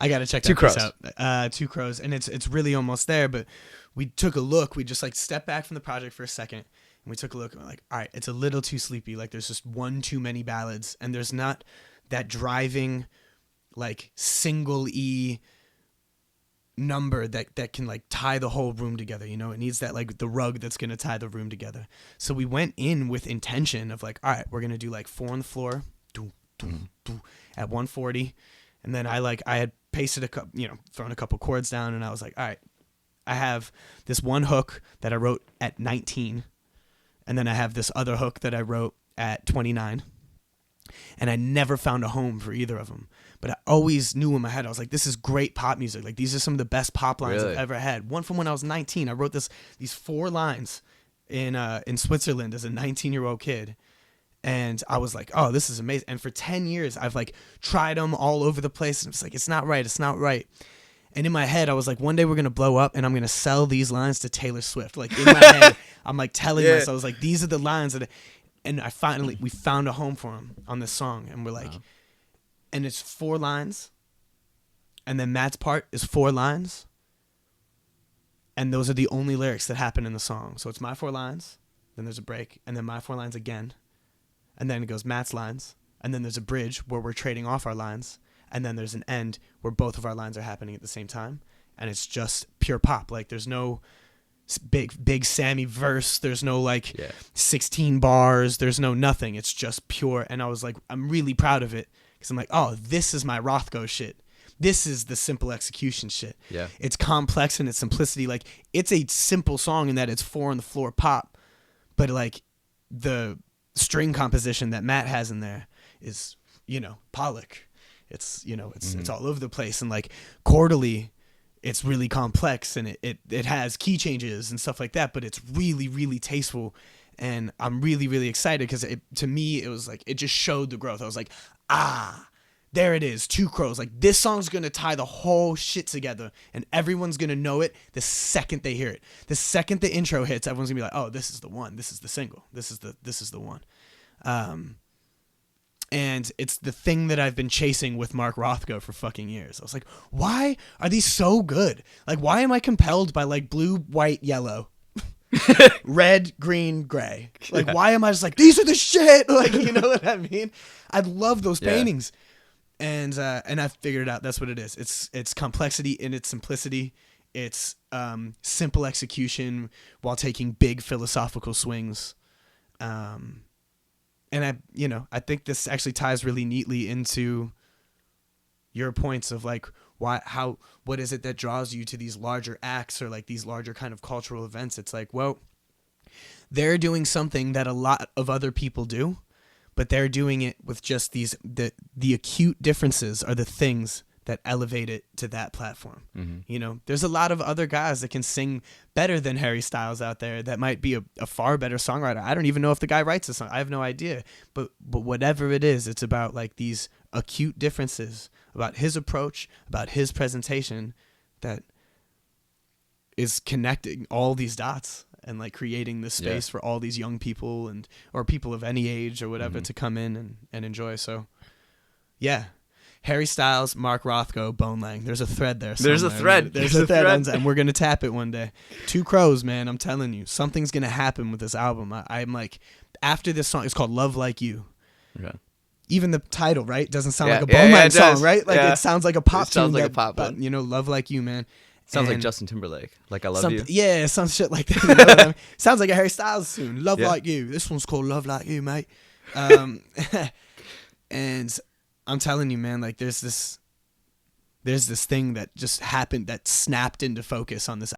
I gotta check that piece out. Two Crows, and it's really almost there. But we took a look. We just like stepped back from the project for a second, and we took a look. And we're like, all right, it's a little too sleepy. Like there's just one too many ballads, and there's not that driving, like single E number that can like tie the whole room together. You know, it needs that like the rug that's gonna tie the room together. So we went in with intention of like, all right, we're gonna do like 4 on the floor, at 140. And then I had pasted thrown a couple chords down, and I was like, all right, I have this one hook that I wrote at 19, and then I have this other hook that I wrote at 29, and I never found a home for either of them. But I always knew in my head, I was like, this is great pop music. Like these are some of the best pop lines I've ever had. One from when I was 19. I wrote these 4 lines in Switzerland as a 19-year-old kid. And I was like, oh, this is amazing. And for 10 years, I've like tried them all over the place. And it's like, it's not right. It's not right. And in my head, I was like, one day we're going to blow up and I'm going to sell these lines to Taylor Swift. Like in my head, I'm like telling myself, I was like, these are the lines and we found a home for them on this song. And we're like, and it's 4 lines. And then Matt's part is 4 lines. And those are the only lyrics that happen in the song. So it's my 4 lines, then there's a break, and then my 4 lines again. And then it goes Matt's lines. And then there's a bridge where we're trading off our lines. And then there's an end where both of our lines are happening at the same time. And it's just pure pop. Like there's no big Sammy verse. There's no 16 bars. There's no nothing. It's just pure. And I was like, I'm really proud of it. Because I'm like, oh, this is my Rothko shit. This is the simple execution shit. Yeah. It's complex in its simplicity. Like it's a simple song in that it's 4 on the floor pop. But like the string composition that Matt has in there is, Pollock. It's, it's all over the place. And like chordally, it's really complex and it has key changes and stuff like that, but it's really, really tasteful. And I'm really, really excited because to me, it was like, it just showed the growth. I was like, there it is. 2 Crows. Like this song's going to tie the whole shit together and everyone's going to know it the second they hear it. The second the intro hits, everyone's gonna be like, oh, this is the one. This is the single. This is the one. And it's the thing that I've been chasing with Mark Rothko for fucking years. I was like, why are these so good? Like, why am I compelled by like blue, white, yellow, red, green, gray? Like, why am I just like, these are the shit? Like, you know what I mean? I love those paintings. And I figured it out. That's what it is. It's complexity in its simplicity. It's simple execution while taking big philosophical swings. And I think this actually ties really neatly into your points of like what is it that draws you to these larger acts or like these larger kind of cultural events? It's like, well, they're doing something that a lot of other people do, but they're doing it with just the acute differences are the things that elevate it to that platform. Mm-hmm. There's a lot of other guys that can sing better than Harry Styles out there that might be a far better songwriter. I don't even know if the guy writes a song. I have no idea. But whatever it is, it's about like these acute differences about his approach, about his presentation that is connecting all these dots and like creating this space for all these young people or people of any age or whatever to come in and enjoy. So yeah. Harry Styles, Mark Rothko, Bonelang. There's a thread there somewhere. There's a thread. There's a thread. And we're going to tap it one day. 2 Crows, man. I'm telling you. Something's going to happen with this album. I'm like, after this song, it's called Love Like You. Okay. Even the title, right? Doesn't sound like a Bonelang song, right? Like it sounds like a pop tune. Sounds like a pop one. Love Like You, man. Sounds like Justin Timberlake. Like I Love You. Yeah, some shit like that. You know what I mean? Sounds like a Harry Styles tune. Love Like You. This one's called Love Like You, mate. And I'm telling you, man, like there's this thing that just happened that snapped into focus on this